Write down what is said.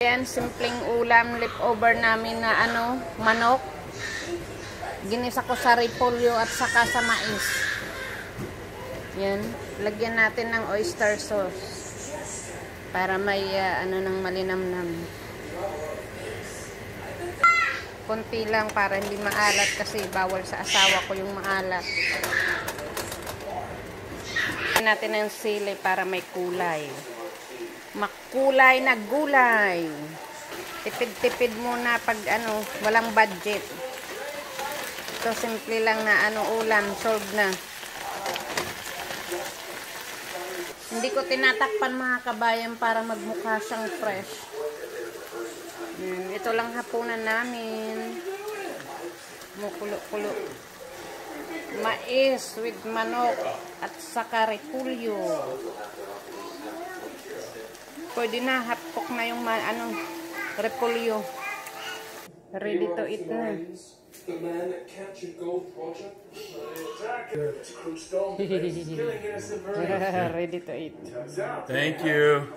Ayan, simpleng ulam, leftover namin na manok. Ginisa ko sa repolyo at saka sa mais. Yan, lagyan natin ng oyster sauce para may ng malinamnam. Konti lang para hindi maalat kasi bawal sa asawa ko yung maalat. Lagyan natin ng sili para may kulay. Makulay na gulay. Tipid-tipid muna pag walang budget. Ito simple lang na ulam, solved na. Hindi ko tinatakpan mga kabayan para magmukha siyang fresh. Ito lang hapunan namin. Mukulo-kulo. Mais with manok at saka repolyo. Pwede na, hotpok na yung repolyo. Ready to eat na. The man that captured gold project. Ready to eat. Thank you.